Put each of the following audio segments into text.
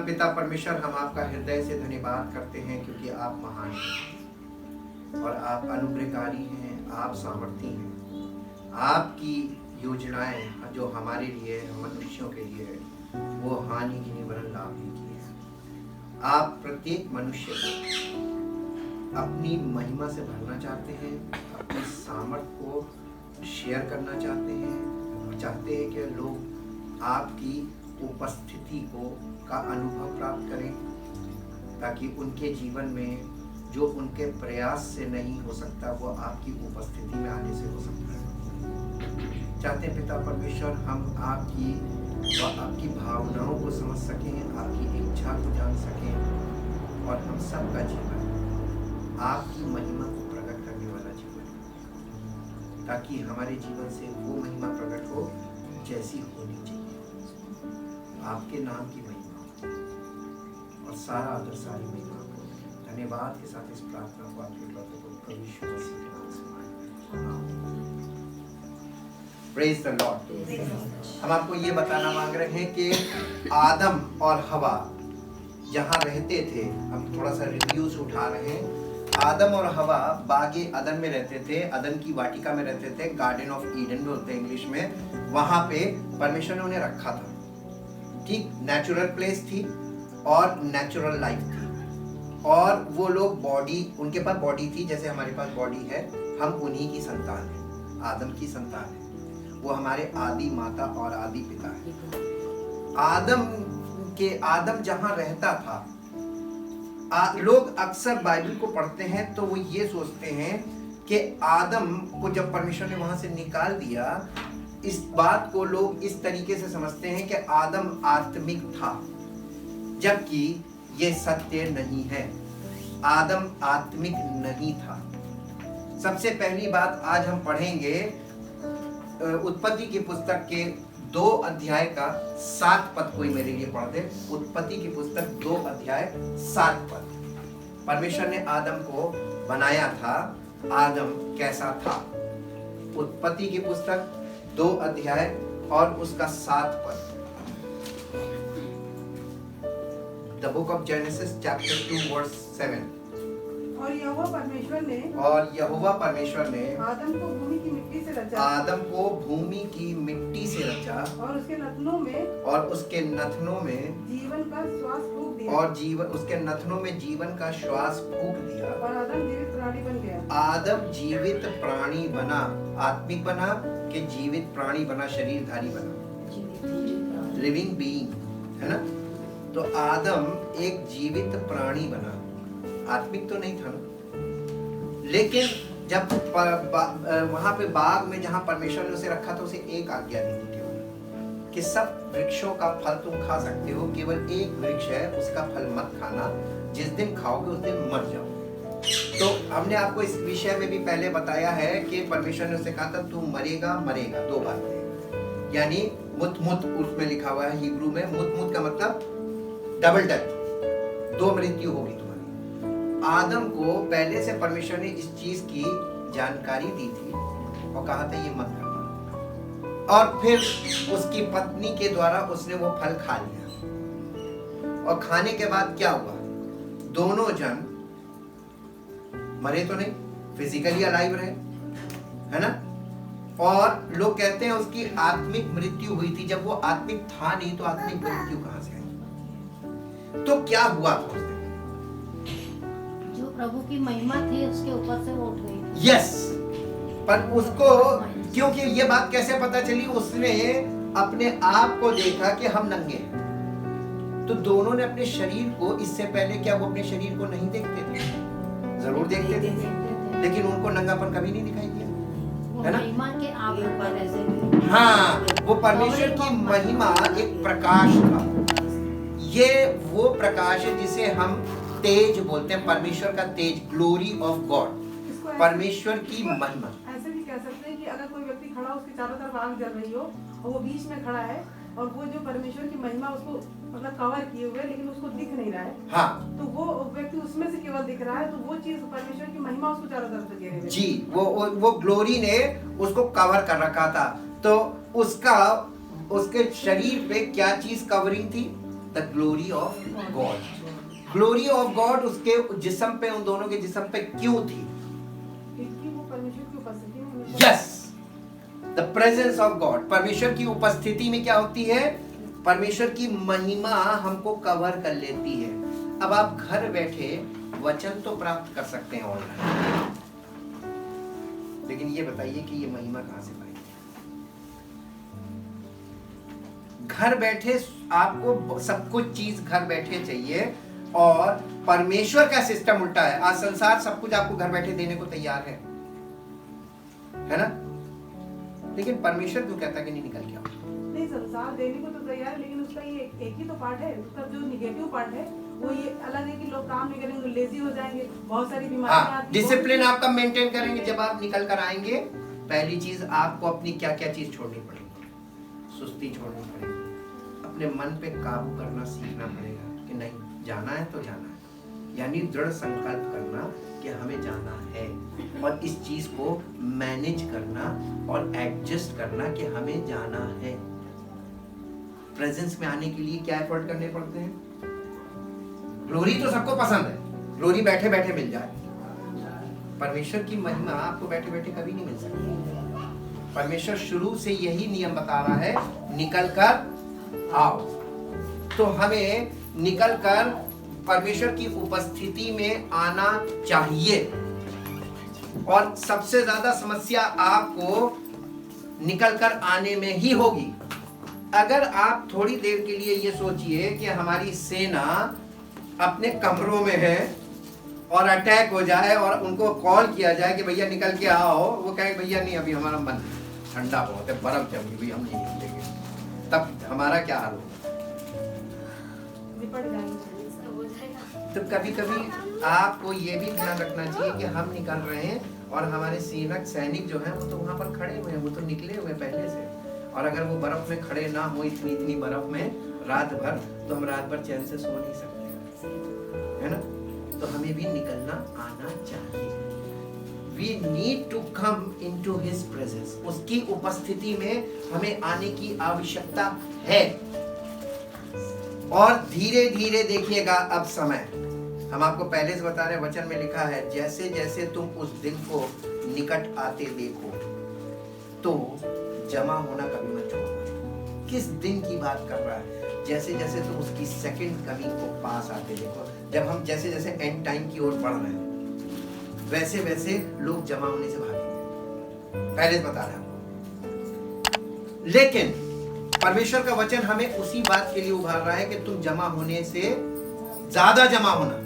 पिता परमेश्वर, हम आपका हृदय से धन्यवाद करते हैं क्योंकि आप महान हैं और आप अनुग्रहकारी हैं, आप सामर्थी हैं। आपकी योजनाएं जो हमारे लिए, मनुष्यों के लिए है, वो हानि की नहीं वरन लाभ की है। आप प्रत्येक मनुष्य को अपनी महिमा से भरना चाहते हैं, अपनी सामर्थ को शेयर करना चाहते हैं कि लोग आपकी उपस्थिति का अनुभव प्राप्त करें, ताकि उनके जीवन में जो उनके प्रयास से नहीं हो सकता वो आपकी उपस्थिति में आने से हो सकता है। चाहते हैं पिता परमेश्वर हम आपकी भावनाओं को समझ सकें, आपकी इच्छा को जान सकें और हम सबका जीवन आपकी महिमा को प्रकट करने वाला जीवन, ताकि हमारे जीवन से वो महिमा प्रकट हो जैसी होनी चाहिए। आपके नाम की महिमा और सारा आदर, सारी महिमा को धन्यवाद के साथ इस प्रार्थना को आपके प्रभु यीशु मसीह के नाम से मांगते हैं। Praise the Lord. हम आपको ये बताना मांग रहे हैं कि आदम और हवा जहाँ रहते थे, हम थोड़ा सा रिव्यूज उठा रहे हैं। आदम और हवा बागे अदन में रहते थे, अदन की वाटिका में रहते थे, गार्डन ऑफ ईडन बोलते हैं इंग्लिश में। वहां पे परमेश्वर ने उन्हें रखा था, ठीक, नेचुरल प्लेस थी और नेचुरल लाइफ थी। और वो लोग बॉडी, उनके पास बॉडी थी जैसे हमारे पास बॉडी है, हम उन्हीं की संतान हैं, आदम की संतान है। वो हमारे आदि माता और आदि पिता है। आदम जहां रहता था, लोग अक्सर बाइबल को पढ़ते हैं तो वो ये सोचते हैं कि आदम को जब परमेश्वर ने वहां से निकाल दिया, इस बात को लोग इस तरीके से समझते हैं कि आदम आत्मिक था, जबकि ये सत्य नहीं है। आदम आत्मिक नहीं था। सबसे पहली बात आज हम पढ़ेंगे उत्पत्ति की पुस्तक के 2 अध्याय का 7 पद। कोई मेरे लिए पढ़ दे। उत्पत्ति की पुस्तक 2 अध्याय 7 पद। परमेश्वर ने आदम को बनाया था, आदम कैसा था? उत्पत्ति की पुस्तक 2 अध्याय और उसका 7 पद। The book of Genesis chapter 2 verse 7। और यहोवा परमेश्वर ने आदम को भूमि की मिट्टी से रचा, और उसके नथनों में जीवन का श्वास फूंक दिया, उसके नथनों में जीवन का श्वास फूंक दिया, और आदम जीवित प्राणी बन गया। आदम जीवित प्राणी बना, आत्मिक बना कि जीवित प्राणी बना, शरीरधारी बना, लिविंग बीइंग, है ना? तो आदम एक जीवित प्राणी बना, आत्मिक तो नहीं था ना। लेकिन जब वहां पे बाग में जहां परमेश्वर ने उसे रखा था, उसे एक आज्ञा दी थी कि सब वृक्षों का फल तुम खा सकते हो, केवल एक वृक्ष है उसका फल मत खाना, जिस दिन खाओगे उस दिन मर जाओ। तो हमने आपको इस विषय में भी पहले बताया है कि परमेश्वर ने उसे कहा था तू मरेगा, 2 बार मरेगा, यानी मुत उसमें लिखा हुआ है हिब्रू में, मुत का मतलब डबल डेथ, 2 मृत्यु होगी तुम्हारी। आदम को पहले से परमेश्वर ने इस चीज की जानकारी दी थी और कहा था ये मत करना, और फिर उसकी पत्नी के द्वारा उसने वो फल खा लिया, और खाने के बाद क्या हुआ? दोनों जन मरे तो नहीं, फिजिकली अलाइव रहे, है ना? और लोग कहते हैं उसकी आत्मिक मृत्यु हुई थी। जब वो आत्मिक था नहीं तो आत्मिक मृत्यु कहां से आई? तो क्या हुआ था उस दिन? जो प्रभु की महिमा थी उसके ऊपर से वो उठ गई। यस, पर उसको क्योंकि ये बात कैसे पता चली? उसने अपने आप को देखा कि हम नंगे हैं। तो दोनों ने अपने शरीर को, इससे पहले क्या वो अपने शरीर को नहीं देखते थे? जरूर देखते थे, लेकिन उनको नंगापन कभी नहीं दिखाई दिया, है ना? महिमा के आप, हाँ, वो परमेश्वर की महिमा एक प्रकाश था। ये वो प्रकाश है जिसे हम तेज बोलते हैं, परमेश्वर का तेज, ग्लोरी ऑफ गॉड, परमेश्वर की महिमा। ऐसे भी कह सकते हैं कि अगर कोई व्यक्ति खड़ा, उसके चारों तरफ आग जल रही हो और वो बीच में खड़ा है, और वो जो परमेश्वर की महिमा उसको मतलब कवर किए हुए, लेकिन उसको दिख नहीं रहा है, हाँ, तो वो व्यक्ति उसमें से केवल दिख रहा है, तो वो चीज परमेश्वर की महिमा उसको चारों तरफ से घेरे हुए। जी, वो ग्लोरी ने उसको कवर कर रखा था। तो उसके शरीर पे क्या चीज कवरिंग थी? The glory of God. Glory of God उसके जिस्म पे, उन दोनों के जिस्म पे क्यों थी? क्योंकि वो परमेश्वर की उपस्थिति में हमेशा- yes, the presence of God. परमेश्वर की उपस्थिति में क्या होती है? परमेश्वर की महिमा हमको कवर कर लेती है। अब आप घर बैठे वचन तो प्राप्त कर सकते हैं ऑनलाइन, लेकिन ये बताइए कि ये महिमा कहां से पाएंगे? घर बैठे आपको सब कुछ चीज घर बैठे चाहिए, और परमेश्वर का सिस्टम उल्टा है। आज संसार सब कुछ आपको घर बैठे देने को तैयार है ना? लेकिन परमेश्वर क्यों कहता कि नहीं निकल के आओ? नहीं, संसार देने को तो तैयार है, लेकिन उसका ये एक ही तो पार्ट है। उसका जो निगेटिव पार्ट है वो ये अलग है कि लोग काम नहीं करेंगे, लेजी हो जाएंगे, बहुत सारी बीमारियां हाँ, आती हैं। डिसिप्लिन आपका मेंटेन करेंगे। जब आप निकल कर आएंगे, पहली चीज आपको अपनी क्या क्या चीज छोड़नी पड़ेगी? सुस्ती छोड़नी पड़ेगी, अपने मन पे काबू करना सीखना पड़ेगा कि नहीं, जाना है तो जाना है। यानी दृढ़ संकल्प करना कि हमें जाना है, और इस चीज को मैनेज करना और एडजस्ट करना कि हमें जाना है। प्रेजेंस में आने के लिए क्या एफर्ट करने पड़ते हैं? ग्लोरी तो सबको पसंद है, ग्लोरी बैठे बैठे मिल जाए। परमेश्वर की महिमा आपको बैठे बैठे कभी नहीं मिल सकती। परमेश्वर शुरू से यही नियम बता रहा है, निकल कर आओ। तो हमें निकल कर परमेश्वर की उपस्थिति में आना चाहिए। और सबसे ज्यादा समस्या आपको निकल कर आने में ही होगी। अगर आप थोड़ी देर के लिए ये सोचिए कि हमारी सेना अपने कमरों में है और अटैक हो जाए और उनको कॉल किया जाए कि भैया निकल के आओ, वो कहे भैया नहीं, अभी हमारा मन ठंडा बहुत है, बर्फ जमी हुई, हम नहीं निकलेंगे, तब हमारा क्या हाल होगा? निपट जाएंगे। तो कभी कभी आपको ये भी ध्यान रखना चाहिए कि हम निकल रहे हैं और हमारे सैनिक जो हैं वो तो वहां पर खड़े हुए हैं, वो तो निकले हुए पहले से। और अगर वो बर्फ में खड़े ना हो इतनी बर्फ में रात भर, तो हम रात भर चैन से सो नहीं सकते, है ना? तो हमें भी निकलना आना चाहिए। We need to come into His presence. उसकी उपस्थिति में हमें आने की आवश्यकता है। और धीरे धीरे देखिएगा, अब समय हम आपको पहले से बता रहे हैं, वचन में लिखा है, जैसे जैसे तुम उस दिन को निकट आते देखो तो जमा होना कभी मत छोड़ना। किस दिन की बात कर रहा है? जैसे जैसे तुम उसकी सेकंड कमिंग को पास आते देखो। जब हम जैसे जैसे एंड टाइम की ओर बढ़ रहे हैं, वैसे वैसे लोग जमा होने से भागेंगे। पहले बता रहे हैं। लेकिन परमेश्वर का वचन हमें उसी बात के लिए उभार रहा है कि तुम जमा होने से ज्यादा जमा होना।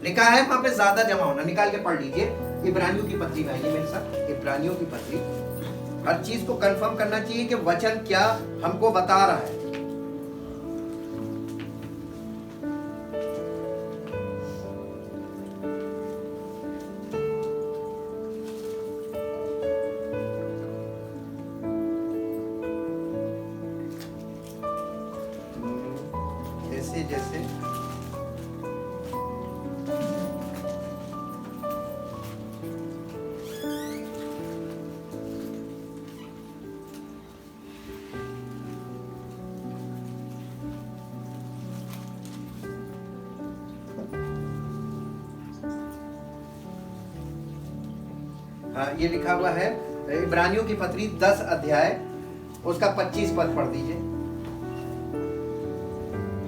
लिखा है वहां पे ज्यादा जमा होना, निकाल के पढ़ लीजिए। इब्रानियों की पत्री में आइए मेरे साथ, इब्रानियों की पत्री। हर चीज को कंफर्म करना चाहिए कि वचन क्या हमको बता रहा है। जैसे जैसे ये लिखा हुआ है इब्रानियों की पत्री 10 अध्याय उसका 25 पद पढ़ दीजिए।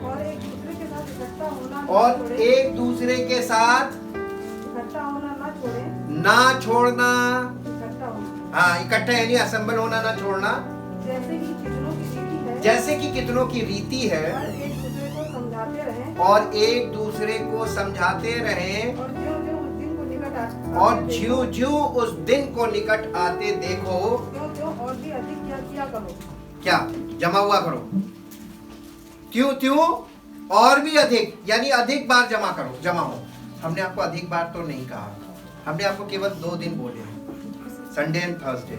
और एक दूसरे के साथ इकट्ठा होना और एक दूसरे के साथ इकट्ठा होना ना छोड़े, ना छोड़ना। इकट्ठा होना, हाँ, इकट्ठा यानी असेंबल होना, ना छोड़ना। जैसे कि कितनों की रीति है, जैसे कि कितनों की रीति है, और एक दूसरे को समझाते रहें, और एक दूसरे को समझाते रहें, और ज्यों ज्यों उस दिन को निकट आते और ज्यों ज्यों उस दिन को निकट आते देखो, त्यों त्यों और भी अधिक किया करो। क्या जमा हुआ करो, त्यों त्यों और भी अधिक, यानी अधिक बार जमा करो, जमा हो। हमने आपको अधिक बार तो नहीं कहा, हमने आपको केवल 2 दिन बोले हैं, संडे एंड थर्सडे।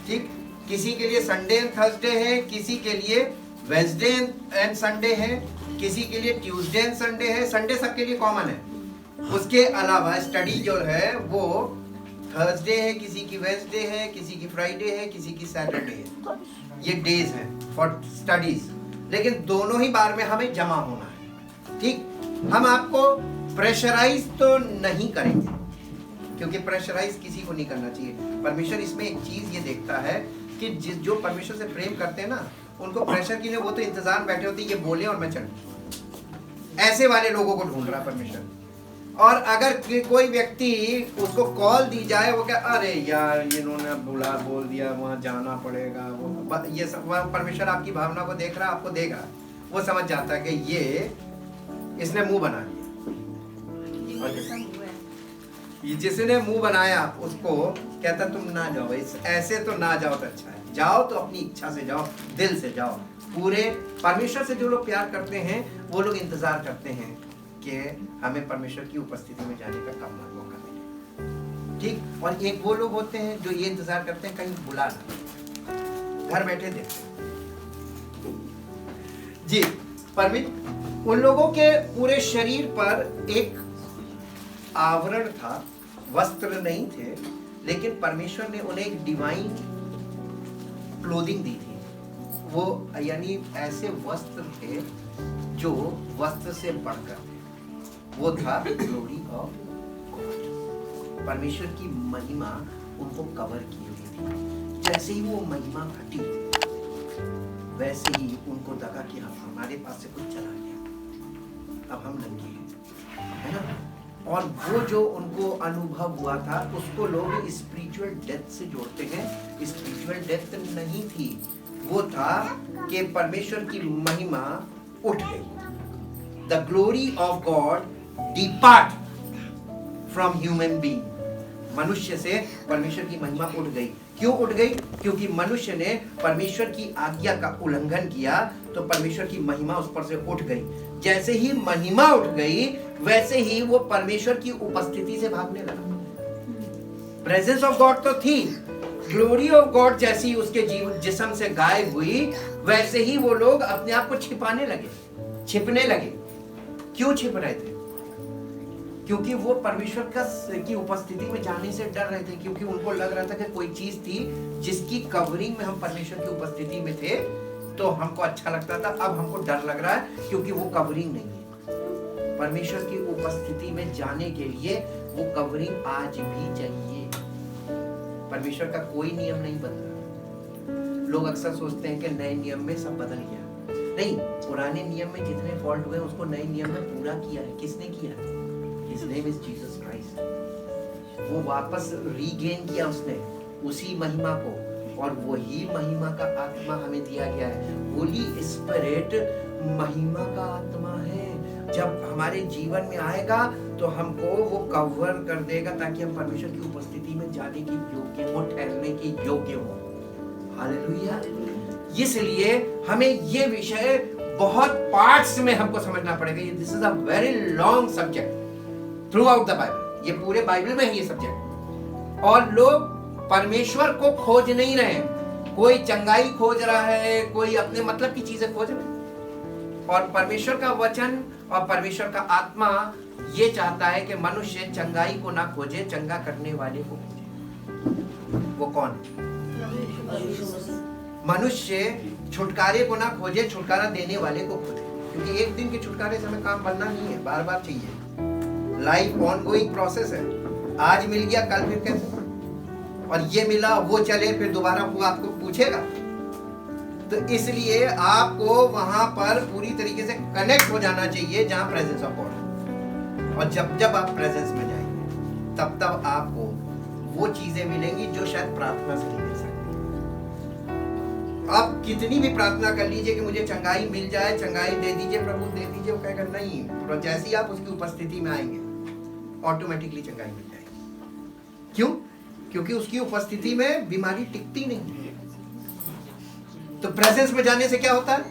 ठीक, किसी के लिए संडे एंड थर्सडे है, किसी के लिए वेडनेसडे एंड संडे है, किसी के लिए ट्यूसडे एंड संडे है। संडे सबके लिए कॉमन है। उसके अलावा स्टडी जो है वो थर्सडे है, किसी की वेडनेसडे है, किसी की फ्राइडे है, किसी की सैटरडे है। ये डेज हैं फॉर स्टडीज। लेकिन दोनों ही बार में हमें जमा होना है। ठीक, हम आपको प्रेशराइज तो नहीं करेंगे, क्योंकि प्रेशराइज किसी को नहीं करना चाहिए। परमेश्वर इसमें एक चीज ये देखता है कि जो परमेश्वर से प्रेम करते हैं ना, उनको प्रेशर की नहीं, वो तो इंतजार बैठे होते ये बोले और मैं चलूं। ऐसे वाले लोगों को ढूंढ रहा परमेश्वर। और अगर कोई व्यक्ति उसको कॉल दी जाए, वो क्या, अरे यार इन्होंने बोल दिया वहां जाना पड़ेगा, वो ये सब, परमेश्वर आपकी भावना को देख रहा, आपको देख रहा, वो समझ जाता है कि ये इसने मुंह बना लिया। जिसने मुंह बनाया उसको कहता तुम ना जाओ भाई, ऐसे तो ना जाओ तो अच्छा है, जाओ तो अपनी इच्छा से जाओ, दिल से जाओ। पूरे परमेश्वर से जो लोग प्यार करते हैं वो लोग इंतजार करते हैं कि हमें परमेश्वर की उपस्थिति में जाने का कब मौका मिले। ठीक, और एक वो लोग होते हैं जो ये इंतजार करते हैं कहीं बुला ना, घर बैठे देखते जी। परमिट उन लोगों के पूरे शरीर पर एक आवरण था, वस्त्र नहीं थे, लेकिन परमेश्वर ने उन्हें एक डिवाइन क्लोथिंग दी थी। वो यानी ऐसे वस्त्र थे जो वस्त्र से बढ़कर थे। वो था ग्लोरी ऑफ गॉड। परमेश्वर की महिमा उनको कवर की हुई थी। जैसे ही वो महिमा घटी, वैसे ही उनको लगा कि हमारे पास से कुछ चला गया, अब हम नंगे हैं, है ना। और वो जो उनको अनुभव हुआ था उसको लोग स्पिरिचुअल डेथ से जोड़ते हैं। स्पिरिचुअल डेथ नहीं थी, वो था कि परमेश्वर की महिमा उठ गई। The glory of God depart from human being. मनुष्य से परमेश्वर की महिमा उठ गई। क्यों उठ गई? क्योंकि मनुष्य ने परमेश्वर की आज्ञा का उल्लंघन किया, तो परमेश्वर की महिमा उस पर से उठ गई। जैसे ही महिमा उठ गई, वैसे ही वो परमेश्वर की उपस्थिति से भागने लगा। प्रेजेंस ऑफ गॉड तो थी, ग्लोरी ऑफ गॉड जैसी उसके जिस्म से गायब हुई, वैसे ही वो लोग अपने आप को छिपाने लगे, छिपने लगे। क्यों छिप रहे थे? क्योंकि वो परमेश्वर की उपस्थिति में जाने से डर रहे थे, क्योंकि उनको लग रहा था कि कोई चीज थी जिसकी कवरिंग में हम परमेश्वर की उपस्थिति में थे, तो हमको अच्छा लगता था। अब हमको डर लग रहा है क्योंकि वो कवरिंग नहीं है। परमेश्वर की उपस्थिति में जाने के लिए वो कवरिंग आज भी चाहिए। परमेश्वर का कोई नियम नहीं बदला। लोग अक्सर सोचते हैं कि नए नियम में सब बदल गया। नहीं, पुराने नियम में जितने फॉल्ट हुए उसको नए नियम में पूरा किया है। किसने किया? His name is Jesus Christ। वो वापस रीगेन किया उसने उसी महिमा को, और वही महिमा का आत्मा हमें दिया गया है। होली स्पिरिट महिमा का आत्मा है। जब हमारे जीवन में आएगा तो हमको वो कवर कर देगा, ताकि हम परमेश्वर की उपस्थिति में जाने के योग्य हो, ठहरने के योग्य हो। हालेलुया। इसलिए हमें ये विषय बहुत पार्ट्स में हमको समझना पड़ेगा। This is a very long subject through out the Bible. ये पूरे बाइबल में है ये सब्जेक्ट। और लोग परमेश्वर को खोज नहीं रहे। कोई चंगाई खोज रहा है, कोई अपने मतलब की चीजें खोज रहे हैं। और परमेश्वर का वचन और परमेश्वर का आत्मा ये चाहता है कि मनुष्य चंगाई को ना खोजे, चंगा करने वाले को खोजे। वो कौन? मनुष्य छुटकारे को ना खोजे, छुटकारा देने वाले को खोजे। क्योंकि एक दिन के छुटकारे से हमें काम बनना नहीं है, बार बार चाहिए। लाइफ ऑनगोइंग प्रोसेस है। आज मिल गया, कल फिर कैसे? और ये मिला, वो चले, फिर दोबारा वो आपको पूछेगा। तो इसलिए आपको वहां पर पूरी तरीके से कनेक्ट हो जाना चाहिए जहां प्रेजेंस ऑफ गॉड। और जब जब आप प्रेजेंस में जाएंगे, तब तब आपको वो चीजें मिलेंगी जो शायद प्रार्थना से नहीं मिल सकती। आप कितनी भी प्रार्थना कर लीजिए कि मुझे चंगाई मिल जाए, चंगाई दे दीजिए प्रभु, दे दीजिए, वो कहेगा नहीं। जैसे ही आप उसकी उपस्थिति में आएंगे, ऑटोमेटिकली चंगाई मिल जाएगी। क्यों? क्योंकि उसकी उपस्थिति में बीमारी टिकती नहीं। तो प्रेजेंस में जाने से क्या होता है?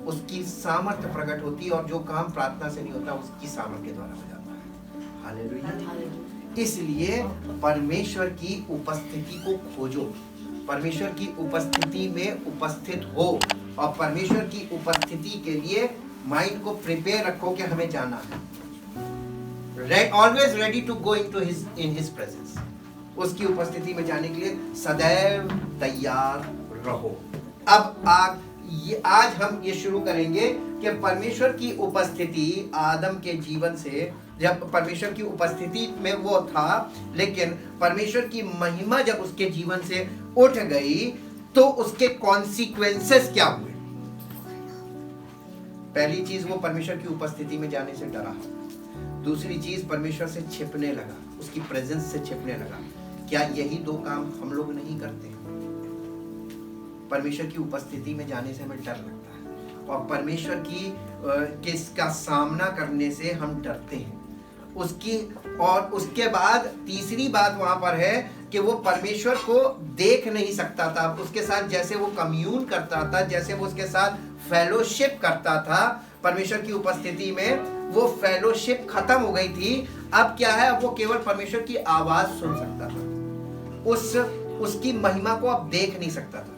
उसकी सामर्थ्य प्रकट होती है, और जो काम प्रार्थना से नहीं होता उसकी सामर्थ्य द्वारा हो जाता है। हालेलुया। इसलिए परमेश्वर की उपस्थिति को खोजो, परमेश्वर की उपस्थिति में उपस्थित हो, और परमेश्वर की उपस्थिति के लिए माइंड को प्रिपेयर रखो कि हमें जाना है। Always ready to go in his presence. उसकी उपस्थिति में जाने के लिए सदैव तैयार रहो। अब ये आज हम ये शुरू करेंगे कि परमेश्वर की उपस्थिति आदम के जीवन से, जब परमेश्वर की उपस्थिति में वो था, लेकिन परमेश्वर की महिमा जब उसके जीवन से उठ गई तो उसके कॉन्सिक्वेंसेस क्या हुए। पहली चीज, वो परमेश्वर की उपस्थिति में जाने से डरा। दूसरी चीज, परमेश्वर से छिपने लगा, उसकी प्रेजेंस से छिपने लगा। क्या यही दो काम हम लोग नहीं करते? परमेश्वर की उपस्थिति में जाने से हमें डर लगता है और परमेश्वर की किसका सामना करने से हम डरते हैं उसकी। और उसके बाद तीसरी बात वहां पर है कि वो परमेश्वर को देख नहीं सकता था, उसके साथ जैसे वो कम्यून करता था, जैसे वो उसके साथ फेलोशिप करता था, परमेश्वर की उपस्थिति में वो फेलोशिप खत्म हो गई थी। अब क्या है, अब वो केवल परमेश्वर की आवाज सुन सकता था, उसकी महिमा को अब देख नहीं सकता था।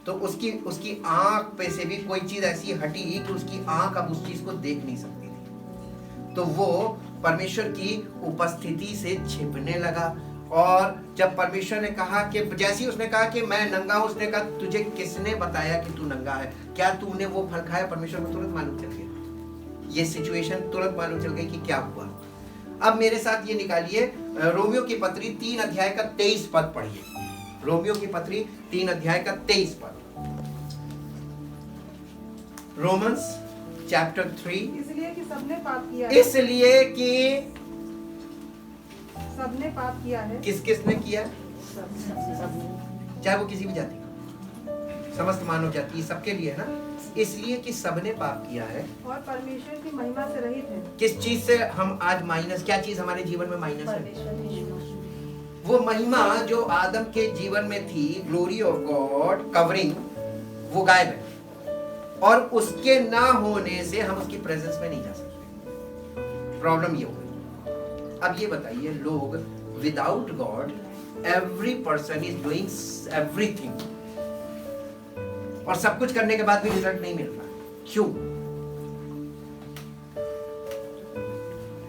तो उसकी आंख पे से भी कोई चीज ऐसी हटी कि उसकी आंख अब उस चीज को देख नहीं सकती थी। तो वो परमेश्वर की उपस्थिति से छिपने लगा। और जब परमेश्वर ने कहा कि जैसे ही उसने कहा कि मैं नंगा हूं, उसने कहा तुझे किसने बताया कि तू नंगा है? क्या तूने वो फल खाया? परमेश्वर को तुरंत मालूम चल गया, ये सिचुएशन तुरंत मालूम चल गई कि क्या हुआ। अब मेरे साथ ये निकालिए, रोमियो की पत्री 3 अध्याय का 23 पद पढ़िए। रोमियो की पत्री 3 अध्याय का 23 पद। Romans chapter 3। इसलिए कि सबने पाप किया है। इसलिए कि सबने पाप किया है। किसने किया? चाहे वो किसी भी जाति, समस्त मानव जाति, सबके लिए है ना। इसलिए कि सबने पाप किया है और परमेश्वर की महिमा से रहित है। किस चीज से हम आज माइनस? क्या चीज हमारे जीवन में माइनस है? वो महिमा जो आदम के जीवन में थी, ग्लोरी ऑफ गॉड, कवरिंग, वो गायब है। और उसके ना होने से हम उसकी प्रेजेंस में नहीं जा सकते। प्रॉब्लम ये हो गई। अब ये बताइए, लोग without God every person is doing everything, और सब कुछ करने के बाद भी रिजल्ट नहीं मिल रहा। क्यों?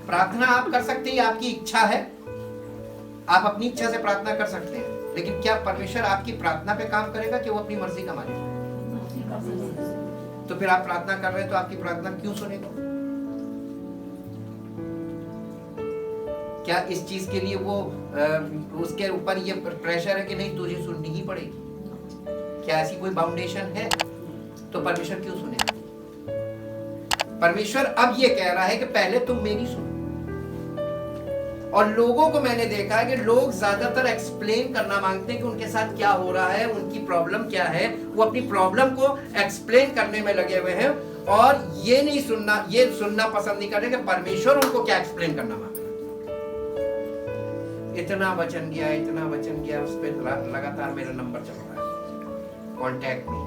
प्रार्थना आप कर सकते हैं, आपकी इच्छा है, आप अपनी इच्छा से प्रार्थना कर सकते हैं, लेकिन क्या परमेश्वर आपकी प्रार्थना पे काम करेगा कि वो अपनी मर्जी का मालिक है? तो फिर आप प्रार्थना कर रहे हैं तो आपकी प्रार्थना क्यों सुनेगा? क्या इस चीज के लिए वो उसके ऊपर ये प्रेशर है कि नहीं तुझे सुननी ही पड़ेगी? क्या ऐसी कोई बाउंडेशन है? तो परमेश्वर क्यों सुनेगा? परमेश्वर अब ये कह रहा है कि पहले तुम मेरी सुनो। और लोगों को मैंने देखा है कि लोग ज्यादातर एक्सप्लेन करना मांगते हैं कि उनके साथ क्या हो रहा है, उनकी प्रॉब्लम क्या है। वो अपनी प्रॉब्लम को एक्सप्लेन करने में लगे हुए हैं और ये सुनना पसंद नहीं करते कि परमेश्वर उनको क्या एक्सप्लेन करना मांग रहा है। इतना वचन गया, उस पर लगातार मेरा नंबर चल रहा है, कॉन्टैक्ट में।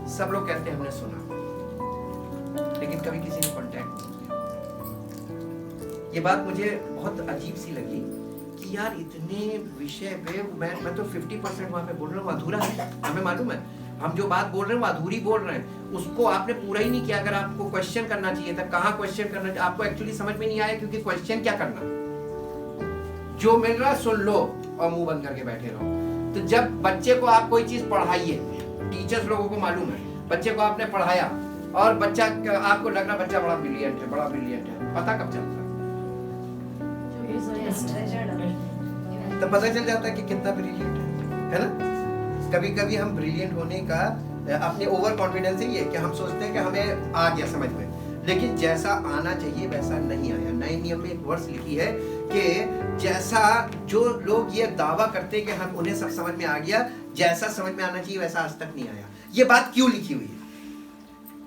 सब लोग कहते हैं हमने सुना, लेकिन कभी किसी ने कॉन्टैक्ट नहीं किया। ये बात मुझे बहुत अजीब सी लगी कि यार इतने विषय पे मैं तो 50% वहां पे बोल रहा हूँ, अधूरा है। हमें मालूम है हम जो बात बोल रहे हैं वो अधूरी बोल रहे हैं, उसको आपने पूरा ही नहीं किया। अगर आपको क्वेश्चन करना चाहिए था, कहाँ क्वेश्चन करना चाहिए? आपको एक्चुअली समझ में नहीं आया, क्योंकि क्वेश्चन क्या करना, जो मिल रहा सुन लो और मुंह बंद करके बैठे रहो। तो जब बच्चे को आप कोई चीज पढ़ाइए, टीचर्स लोगों को मालूम है, बच्चे को आपने पढ़ाया और बच्चा, आपको लग रहा बच्चा बड़ा ब्रिलियंट है, पता कब चलता है? तो पता चल जाता है कि कितना ब्रिलियंट है ना। कभी कभी हम ब्रिलियंट होने का अपने ओवर कॉन्फिडेंस ही है कि हम सोचते हैं कि हमें आ गया समझ में, लेकिन जैसा आना चाहिए वैसा नहीं आया। नए नियम में एक वर्स लिखी है कि जैसा जो लोग ये दावा करते हैं कि हम उन्हें सब समझ में आ गया, जैसा समझ में आना चाहिए वैसा आज तक नहीं आया। ये बात क्यों लिखी हुई है?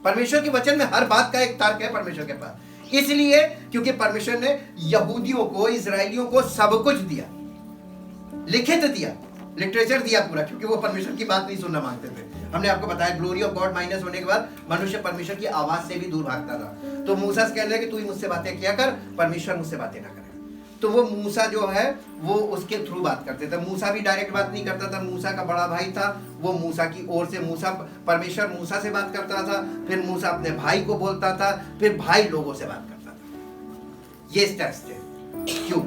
परमेश्वर के वचन में हर बात का एक तर्क है परमेश्वर के पास। इसलिए क्योंकि परमेश्वर ने यहूदियों को, इजरायलियों को सब कुछ दिया, लिखित दिया, लिटरेचर दिया पूरा, क्योंकि वो परमेश्वर की बात नहीं सुनना मांगते थे। हमने आपको बताया ग्लोरी ऑफ गॉड माइनस होने के बाद मनुष्य परमेश्वर की आवाज से भी दूर भागता था। तो मूसा से कह रहे कि तू ही मुझसे बातें किया कर, परमेश्वर मुझसे बातें ना करे। तो वो मूसा जो है वो उसके थ्रू बात करते थे। मूसा भी डायरेक्ट बात नहीं करता था, मूसा का बड़ा भाई था, वो मूसा की ओर से परमेश्वर मूसा से बात करता था, फिर मूसा अपने भाई को बोलता था, फिर भाई लोगों से बात करता था। ये स्टेप्स थे। क्यों?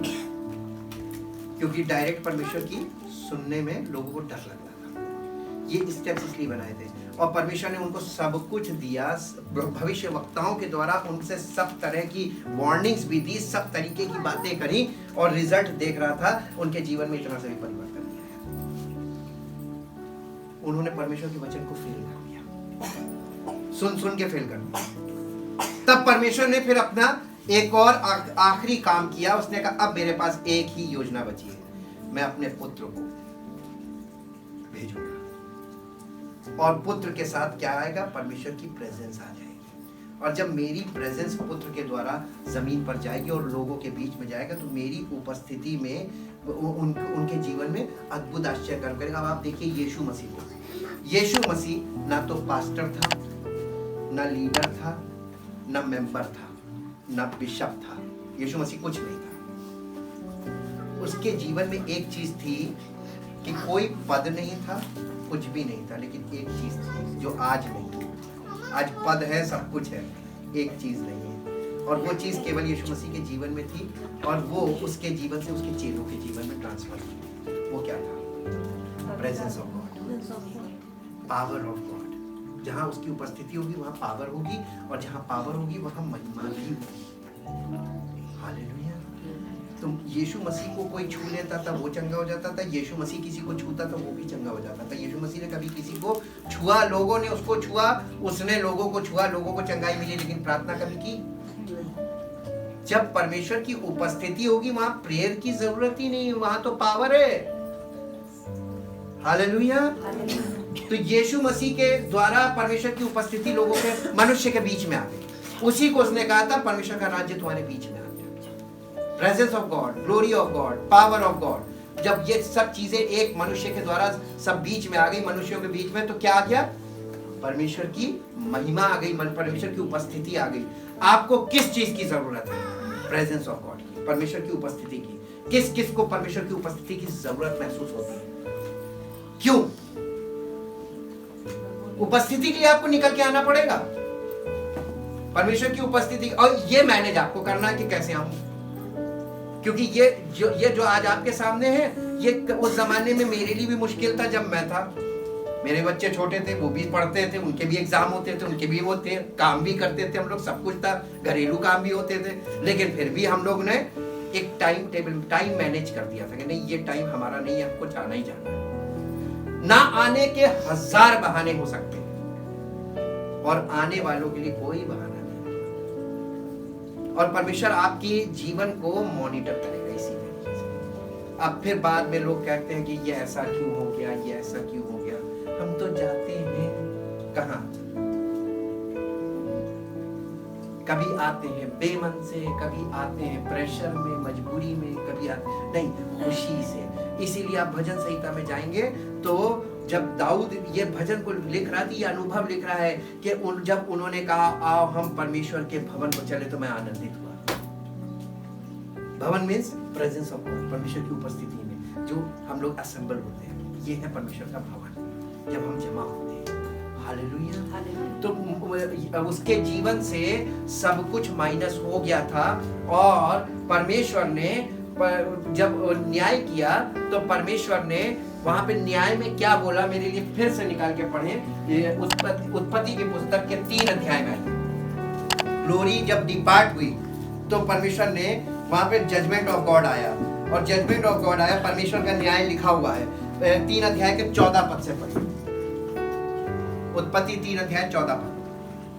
क्योंकि डायरेक्ट परमेश्वर की सुनने में लोगों को डर लगता था। ये स्टेप्स इसलिए बनाए थे। और परमेश्वर ने उनको सब कुछ दिया। भविष्य वक्ताओं के द्वारा उनसे सब तरह की वार्निंग्स भी दी, सब तरीके की बातें करी, और रिजल्ट देख रहा था उनके जीवन में इतना सा भी परिवर्तन नहीं आया। उन्होंने परमेश्वर के वचन को फेल कर दिया, सुन के फेल कर दिया। तब परमेश्वर ने फिर अपना एक और आखिरी काम किया। उसने कहा अब मेरे पास एक ही योजना बची है, मैं अपने पुत्र को भेजूंगा, और पुत्र के साथ क्या आएगा? परमेश्वर की प्रेजेंस आ जाएगी। और जब मेरी प्रेजेंस पुत्र के द्वारा जमीन पर जाएगी और लोगों के बीच में जाएगा, तो मेरी उपस्थिति में उनके जीवन में अद्भुत आश्चर्य कर्म करेगा। अब आप देखिए यीशु मसीह को, यीशु मसीह ना तो पास्टर था, ना लीडर था, ना मेंबर था, ना बिशप था। यीशु मसीह कुछ नहीं था। उसके जीवन में एक चीज थी कि कोई पद नहीं था, कुछ भी नहीं था, लेकिन एक चीज थी जो आज नहीं है। आज पद है, सब कुछ है, एक चीज नहीं है, और वो चीज केवल यीशु मसीह के जीवन में थी, और वो उसके जीवन से उसके चेलों के जीवन में ट्रांसफर हुई। वो क्या था? Presence of God, power of God. जहाँ उसकी उपस्थिति होगी वहाँ पावर होगी, और जहाँ पावर होगी वहाँ महिमा भी होगी। हालेलुया। तो यीशु मसीह को कोई छू लेता था वो चंगा हो जाता था, यीशु मसीह किसी को छूता था वो भी चंगा हो जाता था। यीशु मसीह ने कभी किसी को छुआ, लोगों ने उसको छुआ, उसने लोगों को छुआ, लोगों को चंगाई मिली, लेकिन प्रार्थना कभी की? जब परमेश्वर की उपस्थिति होगी वहां प्रेयर की जरूरत ही नहीं, वहां तो पावर है। हालेलुया। तो यीशु मसीह के द्वारा परमेश्वर की उपस्थिति लोगों के, मनुष्य के बीच में आ गई। उसी को उसने कहा था परमेश्वर का राज्य तुम्हारे बीच में आ गया। Presence of God, glory of God, power of God. जब ये सब चीजें एक मनुष्य के द्वारा सब बीच में आ गई, मनुष्यों के बीच में, तो क्या आ गया? परमेश्वर की महिमा आ गई, परमेश्वर की उपस्थिति आ गई। आपको किस चीज की जरूरत है? प्रेजेंस ऑफ गॉड की, परमेश्वर की उपस्थिति की। किस किस को परमेश्वर की उपस्थिति की जरूरत महसूस होती है? क्यों? उपस्थिति के लिए आपको निकल के आना पड़ेगा, परमेश्वर की उपस्थिति। और ये मैनेज आपको करना है कि कैसे आऊं, क्योंकि ये जो आज आपके सामने है, ये उस जमाने में मेरे लिए भी मुश्किल था। जब मैं था, मेरे बच्चे छोटे थे, वो भी पढ़ते थे, उनके भी एग्जाम होते थे, उनके भी वो थे, काम भी करते थे हम लोग, सब कुछ था, घरेलू काम भी होते थे, लेकिन फिर भी हम लोग ने एक टाइम मैनेज कर दिया था कि नहीं, ये टाइम हमारा नहीं है, हमको जाना ही जाना है। ना आने के 1000 बहाने हो सकते हैं, और आने वालों के लिए कोई बहाना नहीं। और परमेश्वर आपकी जीवन को मॉनिटर करेगा इसी तरीके से। अब फिर बाद में लोग कहते हैं कि ये ऐसा क्यों हो गया, ये ऐसा क्यों हो गया। हम तो जाते हैं कहाँ? कभी आते हैं बेमन से, कभी आते हैं प्रेशर में, मजबूरी में, कभी आते नहीं, खुशी से। इसीलिए आप भजन संहिता में जाएंगे तो जब दाऊद ये भजन को लिख रहा था, ये अनुभव लिख रहा है कि जब उन्होंने कहा आओ हम परमेश्वर के भवन को चले, तो मैं आनंदित हुआ। भवन मीन्स प्रेजेंस ऑफ गॉड, परमेश्वर की उपस्थिति में जो हम लोग असेंबल होते हैं, ये है परमेश्वर का भवन, जब हम जमा होते हैं। हालेलुया। तो उसके जीवन से सब कुछ माइनस हो गया था, और परमेश्वर ने जब न्याय किया तो परमेश्वर ने वहां पे न्याय में क्या बोला, मेरे लिए फिर से निकाल के पढ़ें। उत्पत्ति की पुस्तक के 3 अध्याय में ग्लोरी जब डिपार्ट हुई तो परमेश्वर ने वहां पे जजमेंट ऑफ गॉड आया, और जजमेंट ऑफ गॉड आया, परमेश्वर का न्याय लिखा हुआ है। 3 अध्याय के 14 पद से पढ़िए। उत्पत्ति 3 अध्याय 14 पद।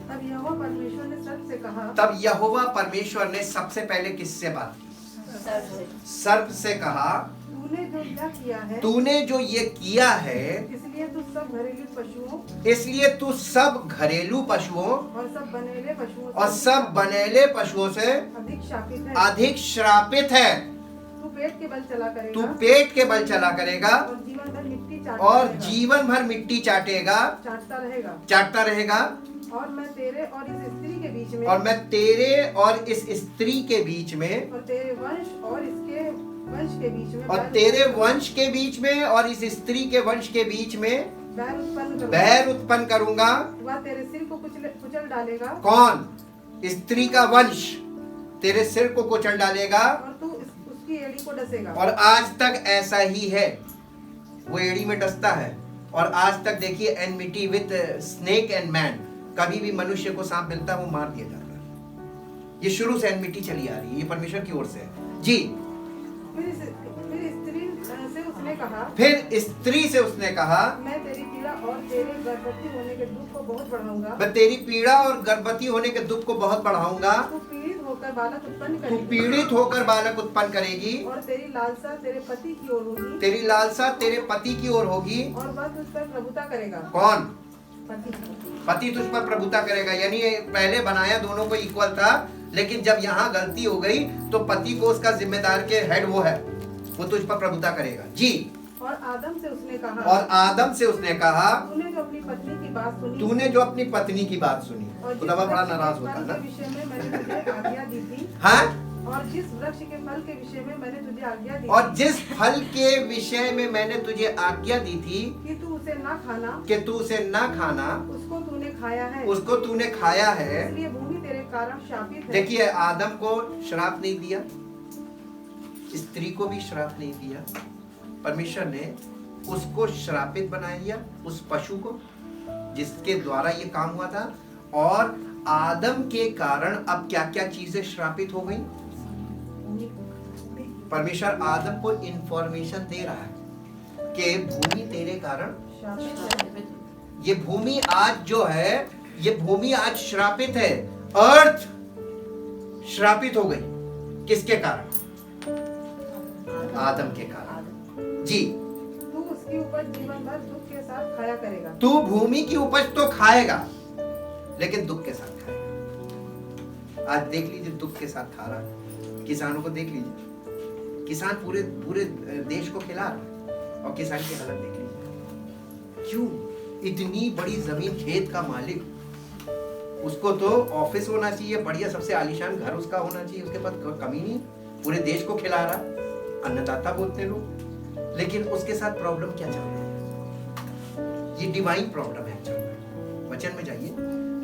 तब यहोवा परमेश्वर ने सर्प से कहा, तब यहोवा परमेश्वर ने सबसे पहले किससे बात की? सर्प से कहा, तूने जो ये किया है, इसलिए तू सब घरेलू पशुओं और सब बनेले पशुओं से अधिक श्रापित है। तू पेट के बल चला करेगा और जीवन भर मिट्टी चाटता रहेगा। और मैं तेरे और इस स्त्री के बीच में, और तेरे वंश के बीच में, और इस स्त्री के वंश के बीच में बैर उत्पन्न करूंगा। वह तेरे सिर को कुचल डालेगा। कौन? स्त्री का वंश तेरे सिर को कुचल डालेगा, और तू उसकी एड़ी को डसेगा। और आज तक ऐसा ही है, वो एड़ी में डसता है, और आज तक देखिए enmity with snake and man, कभी भी मनुष्य को सांप मिलता है वो मार दिया जाता है। ये शुरू से एनमिटी चली आ रही है, ये परमेश्वर की ओर से है जी। फिर स्त्री से उसने कहा मैं तेरी पीड़ा और तेरे गर्भवती होने के दुख को बहुत बढ़ाऊंगा। मैं तेरी पीड़ा और गर्भवती होने के दुख को बहुत बढ़ाऊंगा। तू पीड़ित होकर बालक उत्पन्न तू करेगी। पीड़ित होकर बालक उत्पन्न करेगी। और तेरी लालसा तेरे पति की ओर होगी। तेरी लालसा तेरे पति की ओर होगी। और वह तुझ पर प्रभुता करेगा। कौन? पति। पति तुझ पर प्रभुता करेगा। यानी पहले बनाया दोनों को इक्वल था, लेकिन जब यहाँ गलती हो गई तो पति को उसका जिम्मेदार के हेड वो है, वो तुझ पर प्रभुता करेगा जी। और आदम से उसने कहा, और आदम से उसने कहा तूने जो अपनी पत्नी की बात सुनी, तूने जो अपनी पत्नी की बात सुनी। और खुदा बड़ा नाराज होता है जिस वृक्ष के विषय में मैंने तुझे आज्ञा दी थी, हाँ? और जिस वृक्ष के फल के विषय में मैंने तुझे आज्ञा दी और थी, जिस फल के विषय में मैंने तुझे आज्ञा दी थी कि तू उसे ना खाना, कि तू उसे ना खाना, उसको तूने खाया है, उसको तूने खाया है। इसलिए भूमि तेरे कारण शापित है। देखिए आदम को श्राप नहीं दिया, स्त्री को भी श्राप नहीं दिया, परमेश्वर ने उसको श्रापित बना दिया, उस पशु को जिसके द्वारा ये काम हुआ था। और आदम के कारण अब क्या क्या चीजें श्रापित हो गई। परमेश्वर आदम को इंफॉर्मेशन दे रहा है कि भूमि तेरे कारण शापित है। ये भूमि आज जो है, ये भूमि आज श्रापित है। अर्थ श्रापित हो गई किसके कारण? आदम के कारण जी। तू उसकी उपज जीवन भर दुख के साथ खाया करेगा। तू भूमि की उपज तो खाएगा, लेकिन दुख के साथ खाएगा। आज देख लीजिए दुख के साथ खा रहा है। किसानों को देख लीजिए, किसान पूरे पूरे देश को खिला रहा है, और किसान की हालत देख लीजिए। क्यों? इतनी बड़ी जमीन, खेत का मालिक, उसको तो ऑफिस होना चाहिए बढ़िया, सबसे आलीशान घर उसका होना चाहिए, उसके पास कमी नहीं, पूरे देश को खिला रहा, अन्नदाता बोलते लोग। लेकिन उसके साथ प्रॉब्लम क्या चल रही है? ये डिवाइन प्रॉब्लम है चल रहा है। वचन में जाइए,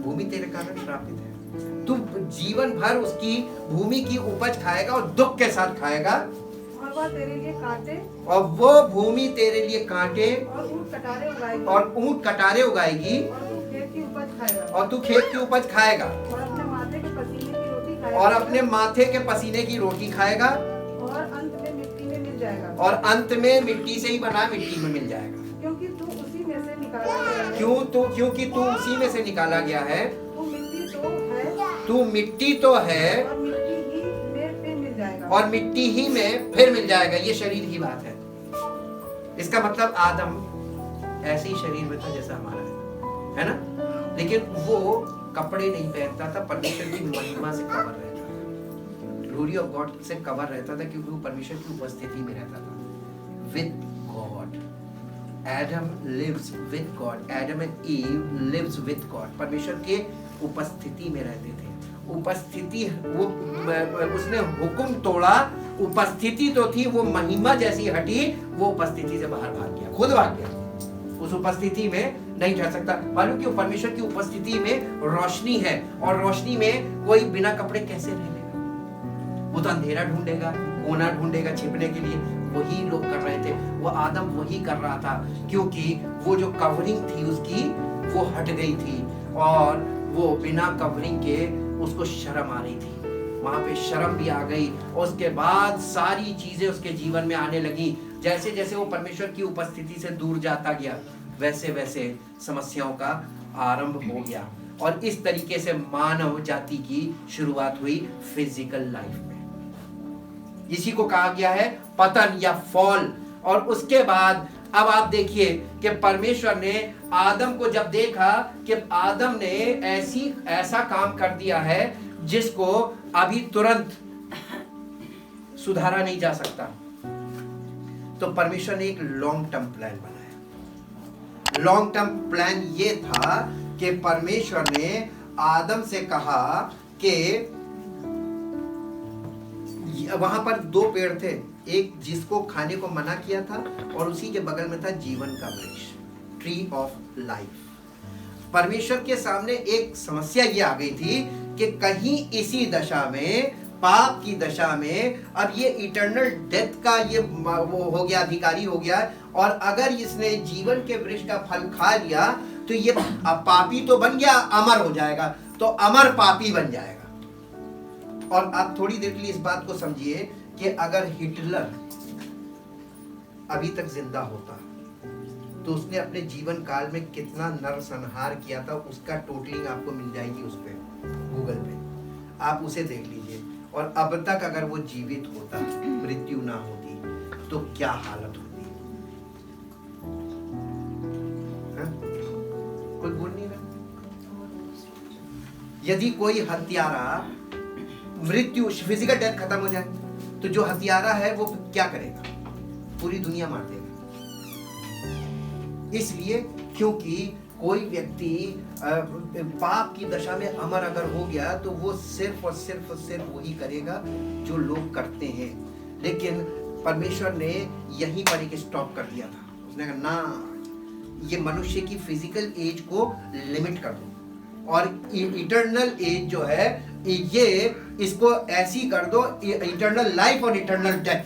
भूमि तेरे कारण श्रापित है। तू जीवन भर उसकी भूमि की उपज खाएगा और दुख के साथ खाएगा। और वह तेरे लिए कांटे, और वो भूमि तेरे लिए कांटे और ऊंट कटारे उगाएगी, और ऊंट कटारे उगाएगी, और तू खेत की उपज खाएगा, और तू खेत की उपज खाएगा, और अपने माथे के पसीने की रोटी खाएगा, और अपने माथे के पसीने की रोटी खाएगा, और अंत में मिट्टी में मिल जाएगा। और अंत में मिट्टी से ही बना मिट्टी में मिल जाएगा। क्योंकि तू उसी में से निकाला गया है। क्योंकि तू उसी में से निकाला गया है। तू मिट्टी तो है, तू मिट्टी तो है, और मिट्टी ही में फिर मिल जाएगा। और मिट्टी ही में फिर मिल जाएगा। ये शरीर की बात है। इसका मतलब आदम ऐसे ही शरीर में था जैसा हमारा है ना, लेकिन वो कपड़े नहीं पहनता था, परमेश्वर की महिमा से कवर रहता था, ग्लोरी ऑफ गॉड से कवर रहता था, क्योंकि वो परमेश्वर की उपस्थिति में रहता था with God. Adam lives with God. Adam and Eve lives with God. परमेश्वर के उपस्थिति में रहते थे। उपस्थिति, वो उसने हुक्म तोड़ा, उपस्थिति तो थी, वो महिमा जैसी हटी, वो उपस्थिति से बाहर भाग गया, खुद भाग गया। उस उपस्थिति में नहीं ठहर सकता। मालूम क्यों? परमेश्वर की उपस्थिति में रोशनी है, और रोशनी में कोई बिना कपड़े कैसे रह लेगा? वो तो अंधेरा ढूंढेगा, कोना ढूंढेगा छिपने के लिए। वही लोग कर रहे थे, वो आदम वही कर रहा था, क्योंकि वो जो कवरिंग थी उसकी, वो हट गई थी, और वो बिना कवरिंग के उसको शर्म आ रही थी। वहां पे शर्म भी आ गई, और उसके बाद सारी चीजें उसके जीवन में आने लगी। जैसे जैसे वो परमेश्वर की उपस्थिति से दूर जाता गया, वैसे वैसे समस्याओं का आरंभ हो गया, और इस तरीके से मानव जाति की शुरुआत हुई फिजिकल लाइफ में। इसी को कहा गया है पतन या फॉल। और उसके बाद अब आप देखिए कि परमेश्वर ने आदम को जब देखा कि आदम ने ऐसा काम कर दिया है जिसको अभी तुरंत सुधारा नहीं जा सकता, तो परमेश्वर ने एक लॉन्ग टर्म प्लान बनाया। लॉन्ग टर्म प्लान ये था कि परमेश्वर ने आदम से कहा कि वहां पर दो पेड़ थे, एक जिसको खाने को मना किया था, और उसी के बगल में था जीवन का वृक्ष, ट्री ऑफ लाइफ। परमेश्वर के सामने एक समस्या ये आ गई थी कि कहीं इसी दशा में पाप की दशा में अब ये इटर्नल डेथ का ये वो हो गया, अधिकारी हो गया। और अगर इसने जीवन के वृक्ष का फल खा लिया तो ये पापी तो बन गया, अमर हो जाएगा, तो अमर पापी बन जाएगा। और आप थोड़ी देर के लिए इस बात को समझिए कि अगर हिटलर अभी तक जिंदा होता तो उसने अपने जीवन काल में कितना नरसंहार किया था, उसका टोटलिंग आपको मिल जाएगी उस पे, गूगल पे, आप उसे देख लीजिए। और अब तक अगर वो जीवित होता, मृत्यु ना होती, तो क्या हालत होती। कोई बोल नहीं रहा। यदि कोई हत्यारा मृत्यु, फिजिकल डेथ खत्म हो जाए, तो जो हत्यारा है वो क्या करेगा? पूरी दुनिया मार देगा। इसलिए क्योंकि कोई व्यक्ति पाप की दशा में अमर अगर हो गया तो वो सिर्फ और सिर्फ वही करेगा जो लोग करते हैं। लेकिन परमेश्वर ने यहीं पर एक स्टॉप कर दिया था। उसने कहा ना, ये मनुष्य की फिजिकल एज को लिमिट कर दो, और इटर्नल एज जो है ये इसको ऐसी कर दो, इटर्नल लाइफ और इटर्नल डेथ।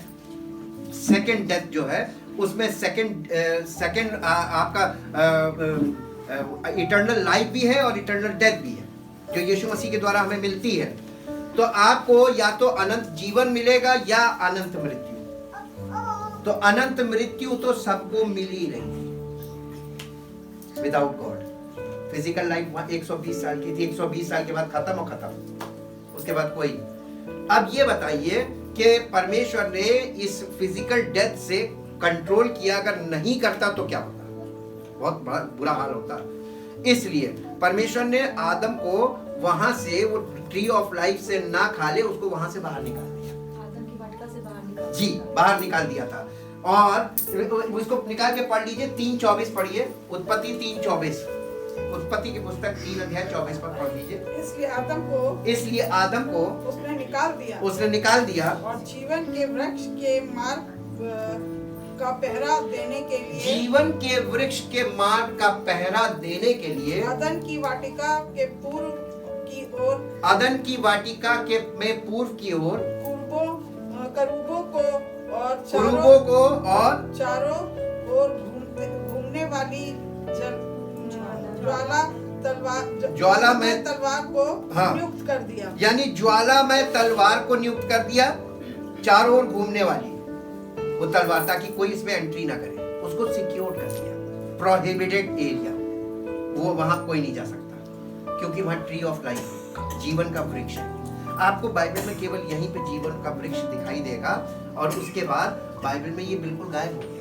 सेकंड डेथ जो है उसमें सेकंड आपका इटर्नल लाइफ भी है और इटर्नल डेथ भी है, जो यीशु मसीह के द्वारा हमें मिलती है। तो आपको या तो अनंत जीवन मिलेगा या अनंत मृत्यु। तो अनंत मृत्यु तो सबको मिल ही रही है विदाउट गॉड। फिजिकल लाइफ 120 साल की थी, 120 साल के बाद खत्म, उसके बाद कोई। अब ये बताइए कि परमेश्वर ने इस फिजिकल डेथ से कंट्रोल किया, अगर नहीं करता तो क्या होता? बहुत बड़ा बुरा हाल होता। इसलिए परमेश्वर ने आदम को वहां से, वो ट्री ऑफ लाइफ से ना खा ले, उसको वहां से बाहर निकाल दिया। आदम की वाटिका से बाहर निकाल जी, बाहर निकाल दिया था। और उसको निकाल के पढ़ लीजिए, 3:24 पढ़िए, उत्पत्ति 3:24, उत्पत्ति की पुस्तक 3:24 पर पढ़ लीजिए। इसलिए आदम को उसने निकाल दिया और जीवन के वृक्ष के मार्ग का पहरा देने के लिए, जीवन के वृक्ष के मार्ग का पहरा देने के लिए अदन की वाटिका के पूर्व की ओर, अदन की वाटिका के में पूर्व की ओर करूबों को और कुरुबों को और चारों ओर घूमने वाली ज्वालामय तलवार को नियुक्त कर दिया। यानी ज्वालामय तलवार को नियुक्त कर दिया, चारों ओर घूमने वाली वो तलवार, ताकि कोई इसमें एंट्री ना करे। उसको सिक्योर कर दिया, प्रोहिबिटेड एरिया, वो वहां कोई नहीं जा सकता, क्योंकि वहां ट्री ऑफ लाइफ, जीवन का वृक्ष है। आपको बाइबल में केवल यहीं पे जीवन का वृक्ष दिखाई देगा, और उसके बाद बाइबल में ये बिल्कुल गायब हो गया।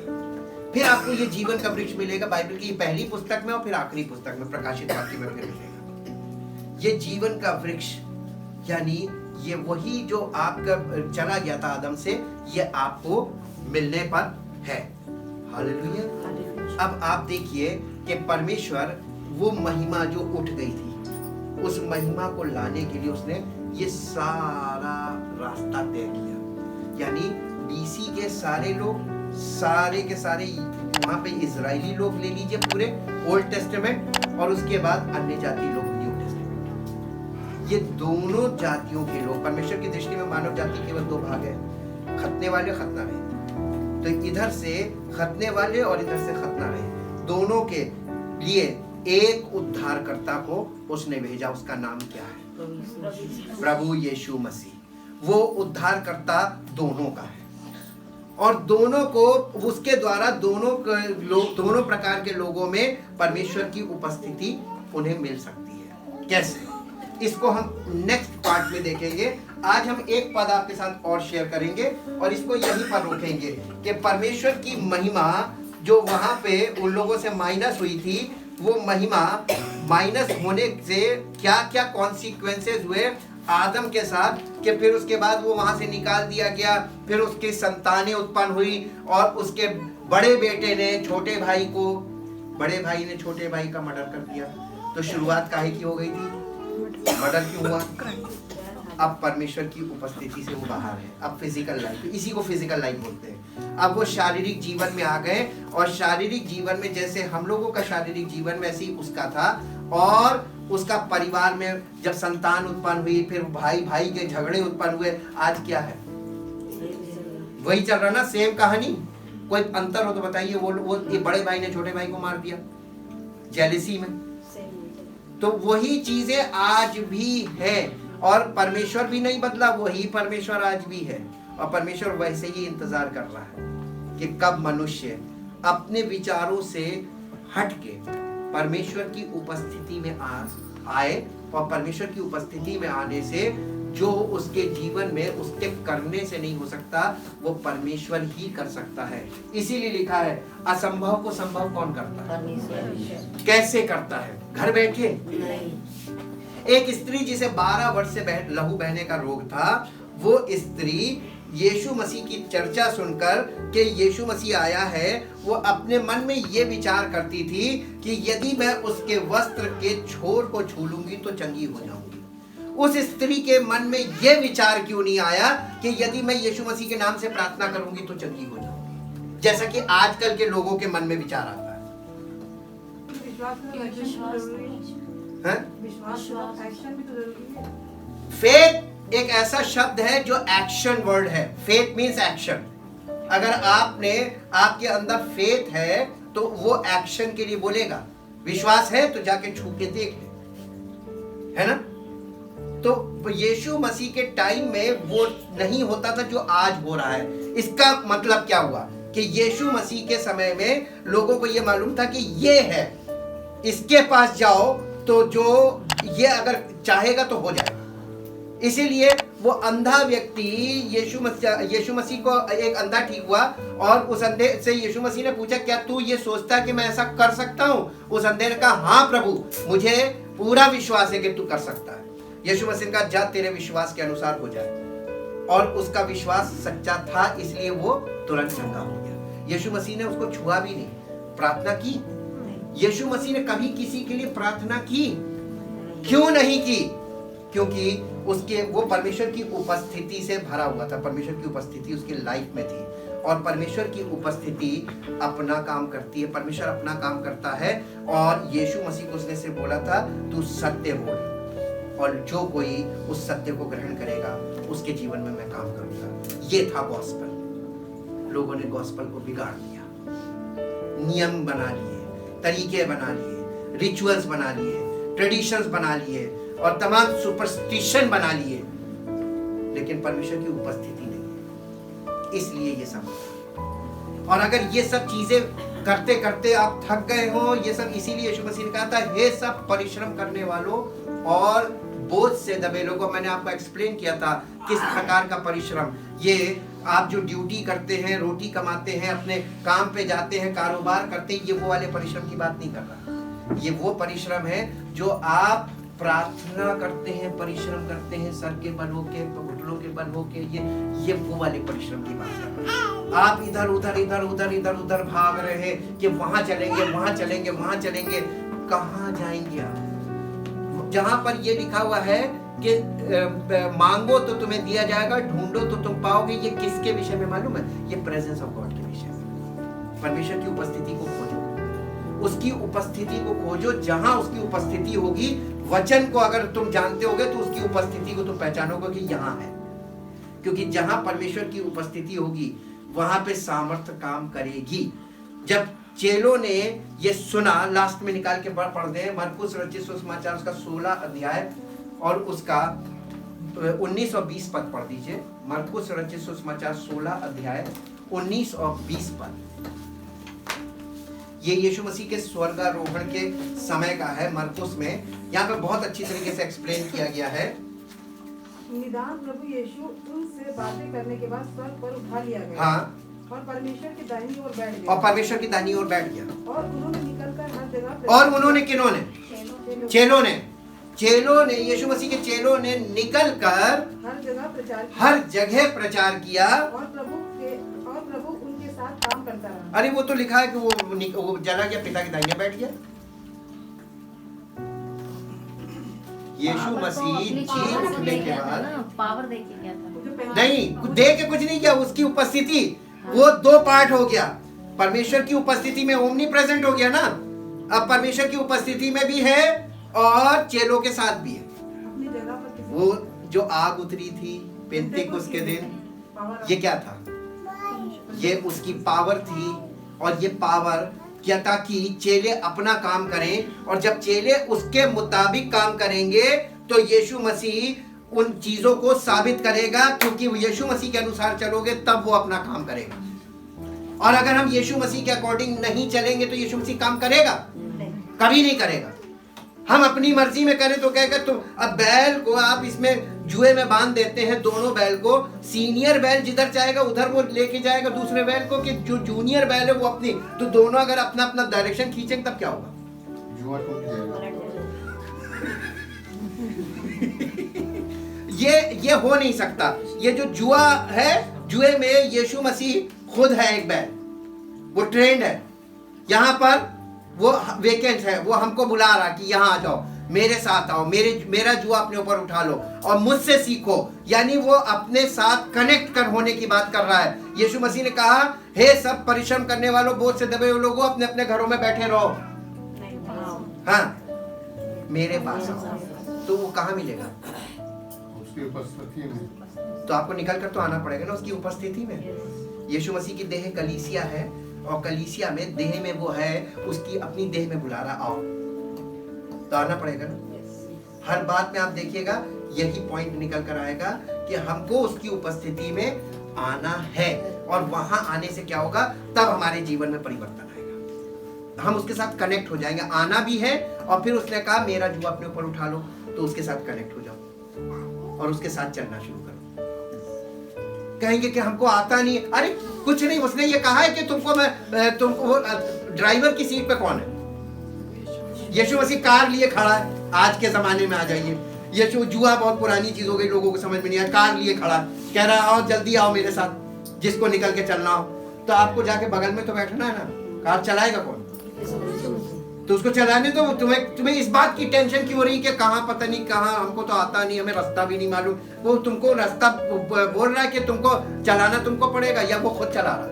फिर आपको ये जीवन का वृक्ष मिलेगा बाइबल की पहली पुस्तक में, और फिर आखिरी पुस्तक में, प्रकाशित वाक्य में फिर मिलेगा। ये जीवन का वृक्ष यानी ये वही जो आपका चला गया था आदम से, ये आपको मिलने पर है। हालेलुया। अब आप देखिए कि परमेश्वर वो महिमा जो उठ गई थी, उस महिमा को लाने के लिए उसने ये सारा रास्ता तय किया। यानी बीसी के सारे लोग, सारे के सारे वहां पे इजरायली लोग ले लीजिए पूरे ओल्ड टेस्टामेंट, और उसके बाद अन्य जाति लोग न्यू टेस्टामेंट। ये दोनों जातियों के लोग, परमेश्वर की दृष्टि में मानव जाति केवल दो भाग है, खतने वाले, खतना रहित। तो इधर से खतने वाले और इधर से खतना रहित, दोनों के लिए एक उद्धारकर्ता को उसने भेजा। उसका नाम क्या है? प्रभु यीशु मसीह। वो उद्धारकर्ता दोनों का है, और दोनों को उसके द्वारा दोनों प्रकार के लोगों में परमेश्वर की उपस्थिति उन्हें मिल सकती है। कैसे? इसको हम नेक्स्ट पार्ट में देखेंगे। आज हम एक पद आपके साथ और शेयर करेंगे, और इसको यहीं पर रोकेंगे कि परमेश्वर की महिमा जो वहां पे उन लोगों से माइनस हुई थी, वो महिमा माइनस होने से क्या क्या कॉन्सिक्वेंसेस हुए आदम के साथ, कि फिर उसके बाद वो वहां से निकाल दिया गया, फिर उसकी संतानें उत्पन्न हुई, और उसके बड़े बेटे ने छोटे भाई को, बड़े भाई ने छोटे भाई का मर्डर कर दिया। तो शुरुआत काहे की हो गई थी? मर्डर क्यों हुआ? अब परमेश्वर की उपस्थिति से वो बाहर है। अब फिजिकल लाइफ, इसी को फिजिकल लाइफ बोलते हैं। अब वो शारीरिक जीवन में आ गए, और शारीरिक जीवन में जैसे हम लोगों का शारीरिक जीवन वैसे ही उसका था, और उसका परिवार में जब संतान उत्पन्न हुई, फिर भाई भाई के झगड़े उत्पन्न हुए, आज क्या है? वही चल रहा ना, सेम कहानी। कोई अंतर हो तो बताइए। वो ये बड़े भाई ने छोटे भाई को मार दिया जेलसी में, तो वही चीजें आज भी है। और परमेश्वर भी नहीं बदला, वही परमेश्वर आज भी है। और परमेश्वर वैसे ही इंतजार कर रहा है कि कब मनुष्य अपने विचारों से हटके परमेश्वर की उपस्थिति में आए। और परमेश्वर की उपस्थिति में आने से जो उसके जीवन में उसके करने से नहीं हो सकता, वो परमेश्वर ही कर सकता है। इसीलिए लिखा है, असंभव को संभव कौन करता है? परमेश्वर। कैसे करता है? घर बैठे नहीं। एक स्त्री जिसे 12 वर्ष से लहू बहने का रोग था, वो स्त्री यीशु मसीह की चर्चा सुनकर कि यीशु मसीह आया है, वो अपने मन में ये विचार करती थी कि यदि मैं उसके वस्त्र के छोर को छू लूंगी तो चंगी हो जाऊंगी। उस स्त्री के मन में ये विचार क्यों नहीं आया कि यदि मैं यीशु मसीह के नाम से प्रार्थना करूंगी तो चंगी हो जाऊंगी, जैसा कि आजकल के लोगों के मन में विचार आता है। विश्वास एक्शन भी तो जरूरी है। फेथ एक ऐसा शब्द है जो एक्शन वर्ड है। Faith means action. अगर आपके अंदर फेथ है तो वो एक्शन के लिए बोलेगा। विश्वास है तो जाके छू के देख ले, है ना? तो यीशु मसीह के टाइम में वो नहीं होता था जो आज हो रहा है। इसका मतलब क्या हुआ कि यीशु मसीह के समय में लोगों को ये मालूम था कि ये है, इसके पास जाओ तो जो ये अगर चाहेगा तो हो जाएगा। इसीलिए वो अंधा व्यक्ति यीशु मसीह को, एक अंधा ठीक हुआ और उस अंधे से यीशु मसीह ने पूछा, क्या तू ये सोचता है कि मैं ऐसा कर सकता हूँ? उस अंधे ने कहा, हाँ प्रभु, मुझे पूरा विश्वास है कि तू कर सकता है। यीशु मसीह ने कहा, जा तेरे विश्वास के अनुसार हो जाए। और उसका विश्वास सच्चा था, इसलिए वो तुरंत चंगा हो गया। यीशु मसीह ने उसको छुआ भी नहीं, प्रार्थना की। यीशु मसीह ने कभी किसी के लिए प्रार्थना की? क्यों नहीं की? क्योंकि वो परमेश्वर की उपस्थिति से भरा हुआ था। परमेश्वर की उपस्थिति उसकी लाइफ में थी। और परमेश्वर की उपस्थिति अपना काम करती है, परमेश्वर अपना काम करता है। और यीशु मसीह को उसने सिर्फ बोला था, तू सत्य बोल, और जो कोई उस सत्य को ग्रहण करेगा उसके जीवन में मैं काम करूंगा। ये था गॉस्पेल। लोगों ने गॉस्पेल को बिगाड़ दिया, नियम बना लिए, तरीके बना लिए, रिचुअल्स बना लिए, ट्रेडिशंस बना लिए और तमाम सुपरस्टिशन बना लिए, लेकिन परमेश्वर की उपस्थिति नहीं है। इसलिए ये सब होता। और अगर ये सब चीजें करते करते आप थक गए हो, ये सब इसीलिए यीशु मसीह ने कहा था, हे सब परिश्रम करने वालों और बोझ से दबे लोगों। मैंने आपको एक्सप्लेन किया था किस प्रकार का परिश्रम। ये आप जो ड्यूटी करते हैं, रोटी कमाते हैं, अपने काम पे जाते हैं, कारोबार करते हैं, ये वो वाले परिश्रम की बात नहीं कर रहा। ये वो परिश्रम है जो आप प्रार्थना करते हैं, परिश्रम करते हैं, सर के बल होके, घुटनों के बल होके, ये वो वाले परिश्रम की बात कर रहे हैं। आप इधर उधर भाग रहे हैं कि वहां चलेंगे, वहां चलेंगे, वहां चलेंगे। कहां जाएंगे आप? जहां पर ये लिखा हुआ है कि मांगो तो तुम्हें दिया जाएगा, ढूंढो तो तुम पाओगे, ये किसके विषय में मालूम है? ये प्रेजेंस ऑफ गॉड के विषय में। परमेश्वर की उपस्थिति को खोजो, उसकी उपस्थिति को खोजो। जहां उसकी उपस्थिति होगी, वचन को अगर तुम जानते होगे तो उसकी उपस्थिति को तुम पहचानोगे कि यहाँ है। क्योंकि जहां परमेश्वर की उपस्थिति होगी वहां पे सामर्थ्य काम करेगी। जब चेलों ने ये सुना, लास्ट में निकाल के पढ़ दे, मरकुस रचित सुसमाचार उसका 16 अध्याय और उसका 19 और 20 पद पढ़ दीजिए। मरकुस रचित सुसमाचार 16 अध्याय 19 और 20 पद। ये यीशु मसीह के स्वर्गारोहण के समय का है। मरकुस में यहाँ पे बहुत अच्छी तरीके से एक्सप्लेन किया गया है। निदान प्रभु यीशु उनसे बातें करने के बाद स्वर्ग पर उठा लिया गया। हाँ। और परमेश्वर की दाहिनी ओर बैठ गया। और परमेश्वर की दाहिनी ओर बैठ गया। और उन्होंने निकलकर हर जगह। और उन्होंने किन्होंने? चेलों ने यीशु मसीह के चेलों ने निकलकर हर जगह प्रचार किया। और प्रभु उनके साथ काम करता रहा। अरे वो तो लिखा है कि वो चला गया, पिता के दाहिने बैठ गया। यीशु मसीह जी उठने के बाद पावर दे के गया था। नहीं, दे के कुछ नहीं किया। उसकी उपस्थिति वो दो पार्ट हो गया। परमेश्वर की उपस्थिति में ओमनी प्रेजेंट हो गया ना। अब परमेश्वर की उपस्थिति में भी है और चेलों के साथ भी है। अपनी जगह पर किसी वो जो आग उतरी थी पेंतेकुस्त के दिन, पावर ये क्या था? ये उसकी पावर थी। और ये पावर क्या था कि चेले अपना काम करें, और जब चेले उसके मुताबिक काम करेंगे तो यीशु मसीह उन चीजों को साबित करेगा, क्योंकि यीशु मसीह के अनुसार चलोगे तब वो अपना काम करेगा। और अगर हम यीशु मसीह के अकॉर्डिंग नहीं चलेंगे तो यीशु मसीह काम करेगा? कभी नहीं करेगा। हम अपनी मर्जी में करें तो कहेगा तुम, अब बैल को आप इसमें जुए में बांध देते हैं, दोनों बैल को, सीनियर बैल जिधर जाएगा उधर वो लेके जाएगा दूसरे बैल को, कि जो जूनियर बैल है वो अपनी, तो दोनों अगर अपना अपना डायरेक्शन खींचेंगे तब क्या होगा? जुआ टूट जाएगा। ये हो नहीं सकता। ये जो जुआ है, जुए में यीशु मसीह खुद है एक बैल, वो ट्रेंड है। यहाँ पर वो वेकेंट है, वो हमको बुला रहा कि यहाँ आ जाओ, मेरे साथ आओ, मेरा जुआ अपने ऊपर उठा लो और मुझसे सीखो। यानी वो अपने साथ कनेक्ट कर होने की बात कर रहा है। यीशु मसीह ने कहा, हे सब परिश्रम करने वालों, बोझ से दबे हुए लोगों, अपने अपने घरों में बैठे रहो, हाँ मेरे पास आओ। तो वो कहाँ मिलेगा? उसकी उपस्थिति में। तो आपको निकल कर तो आना पड़ेगा ना उसकी उपस्थिति में। यीशु मसीह की देह कलीसिया है, और कलीसिया में देह में वो है, उसकी अपनी देह में बुला रहा, आओ तो आना पड़ेगा ना। हर बात में आप देखिएगा यही पॉइंट निकल कर आएगा कि हमको उसकी उपस्थिति में आना है, और वहां आने से क्या होगा? तब हमारे जीवन में परिवर्तन आएगा, हम उसके साथ कनेक्ट हो जाएंगे। आना भी है, और फिर उसने कहा मेरा जुआ अपने ऊपर उठा लो, तो उसके साथ कनेक्ट हो जाओ और उसके साथ चलना शुरू करो। कहेंगे कि हमको आता नहीं, अरे कुछ नहीं, उसने ये कहा है कि तुमको वो ड्राइवर की सीट पे कौन है? यीशु मसीह कार लिए खड़ा है। आज के जमाने में आ जाइए, यीशु, जुआ बहुत पुरानी चीज हो गई, लोगों को समझ में नहीं आया, कार लिए खड़ा कह रहा है आओ जल्दी आओ मेरे साथ, जिसको निकल के चलना हो। तो आपको जाके बगल में तो बैठना है ना, कार चलाएगा कौन? तो उसको चलाने दो। तुम्हें इस बात की टेंशन क्यों हो रही कि कहाँ, पता नहीं कहाँ, हमको तो आता नहीं, हमें रास्ता भी नहीं मालूम। वो तुमको रास्ता बोल रहा है कि तुमको चलाना तुमको पड़ेगा, या वो खुद चला रहा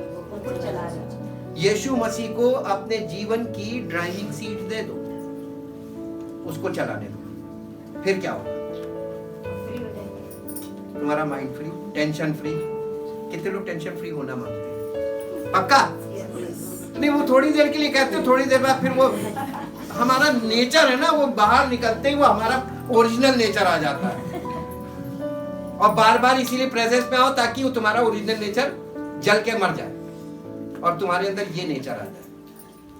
है? यीशु मसीह को अपने जीवन की ड्राइविंग सीट दे दो, उसको चलाने दो, फिर क्या होगा? तुम्हारा माइंड फ्री, टेंशन फ्री। कितने लोग टेंशन फ्री होना मांगते हैं? पक्का नहीं, वो थोड़ी देर के लिए कहते हैं, थोड़ी देर बाद फिर वो हमारा नेचर है ना, वो बाहर निकलते ही वो हमारा ओरिजिनल नेचर आ जाता है। और बार बार इसीलिए प्रेजेंस में आओ ताकि वो तुम्हारा ओरिजिनल नेचर जल के मर जाए और तुम्हारे अंदर ये नेचर आ जाए,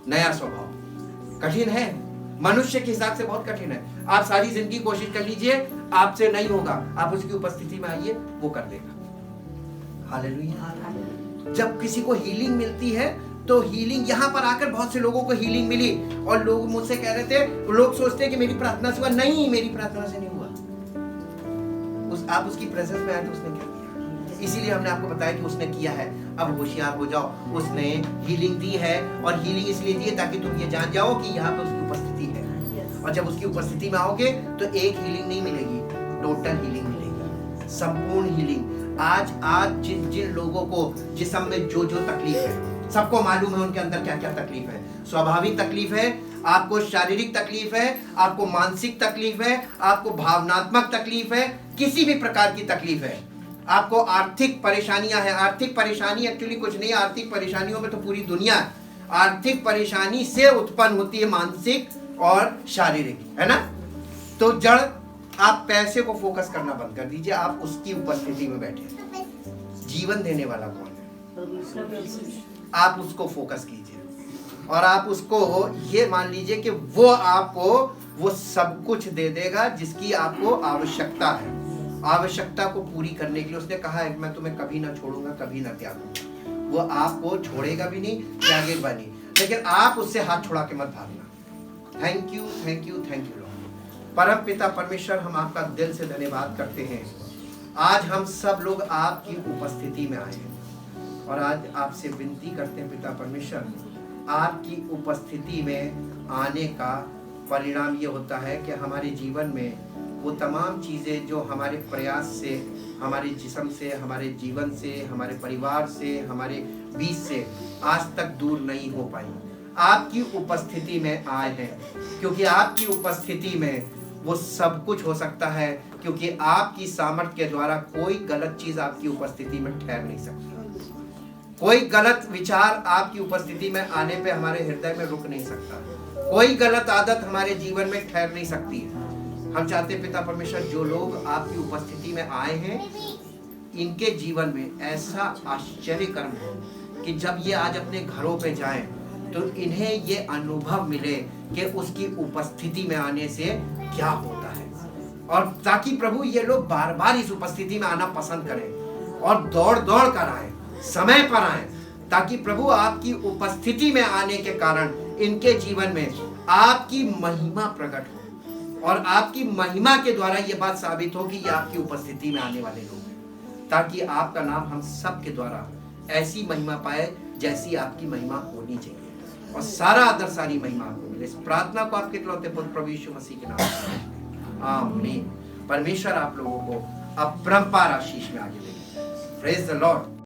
नया स्वभाव। कठिन है, मनुष्य के हिसाब से बहुत कठिन है। आप सारी जिंदगी कोशिश कर लीजिए, आपसे नहीं होगा। आप उसकी उपस्थिति में आइए, वो कर देगा। हालेलुया। जब किसी को हीलिंग मिलती है तो हीलिंग, यहाँ पर आकर बहुत से लोगों को हीलिंग मिली, और लोग मुझसे कह रहे थे, लोग सोचते हैं कि मेरी प्रार्थना से हुआ। नहीं, मेरी प्रार्थना से नहीं हुआ। आप उसकी प्रेजेंस में आए तो उसने क्या किया, इसीलिए हमने आपको बताया कि उसने किया है। अब होशियार हो जाओ, उसने हीलिंग दी है, और हीलिंग इसलिए दी है ताकि तुम ये जान जाओ कि यहाँ पे उसकी उपस्थिति है। और जब उसकी उपस्थिति में आओगे तो एक हीलिंग नहीं मिलेगी, टोटल हीलिंग मिलेगी, संपूर्ण हीलिंग। आज जिन लोगों को जिस्म में जो तकलीफ है, सबको मालूम है उनके अंदर क्या क्या तकलीफ है। स्वाभाविक तकलीफ है, आपको शारीरिक तकलीफ है, आपको मानसिक तकलीफ है, आपको भावनात्मक तकलीफ है, किसी भी प्रकार की तकलीफ है, आपको आर्थिक परेशानियां हैं। आर्थिक परेशानी एक्चुअली कुछ नहीं, आर्थिक परेशानियों में तो पूरी दुनिया है। आर्थिक परेशानी से उत्पन्न होती है मानसिक और शारीरिक, है ना। तो जड़, आप पैसे को फोकस करना बंद कर दीजिए, आप उसकी उपस्थिति में बैठे। जीवन देने वाला कौन है? आप उसको फोकस कीजिए, और आप उसको ये मान लीजिए कि वो आपको वो सब कुछ दे देगा जिसकी आपको आवश्यकता है। आवश्यकता को पूरी करने के लिए उसने कहा है कि मैं तुम्हें कभी ना छोड़ूंगा, कभी ना त्यागूंगा। वो आपको छोड़ेगा भी नहीं, त्यागेगा नहीं, लेकिन आप उससे हाथ छुड़ा के मत भागना। Thank you, thank you, thank you Lord. परम पिता परमेश्वर, हम आपका दिल से धन्यवाद करते हैं। आज हम सब लोग आपकी उपस्थिति में आए हैं, और आज आपसे विनती करते हैं पिता परमेश्वर, आपकी उपस्थिति में आने का परिणाम ये होता है कि हमारे जीवन में वो तमाम चीज़ें जो हमारे प्रयास से, हमारे जिस्म से, हमारे जीवन से, हमारे परिवार से, हमारे बीच से आज तक दूर नहीं हो पाई, आपकी उपस्थिति में आए हैं, क्योंकि आपकी उपस्थिति में वो सब कुछ हो सकता है, क्योंकि आपकी सामर्थ्य के द्वारा कोई गलत चीज आपकी उपस्थिति में ठहर नहीं सकती। कोई गलत विचार आपकी उपस्थिति में आने पे हमारे हृदय में रुक नहीं सकता। कोई गलत आदत हमारे जीवन में ठहर नहीं सकती है। हम चाहते पिता परमेश्वर, जो लोग आपकी उपस्थिति में आए हैं, इनके जीवन में ऐसा आश्चर्य कर्म हो कि जब ये आज अपने घरों पे जाएं तो इन्हें ये अनुभव मिले कि उसकी उपस्थिति में आने से क्या होता है, और ताकि प्रभु ये लोग बार बार इस उपस्थिति में आना पसंद करें और दौड़ दौड़ कर आए, समय पर आए, ताकि प्रभु आपकी उपस्थिति में आने के कारण इनके जीवन में आपकी महिमा प्रकट हो, और आपकी महिमा के द्वारा ये बात साबित हो कि ये आपकी उपस्थिति में आने वाले लोग हैं, ताकि आपका नाम हम सब के द्वारा ऐसी महिमा पाए जैसी आपकी महिमा होनी चाहिए, और सारा आदर सारी महिमा आपको मिले। इस प्रार्थना को आपके इकलौते पुत्र प्रभु यीशु मसीह के नाम में आमीन। परमेश्वर आप लोगों को अपरंपार आशीष में आगे देंगे। Praise the Lord.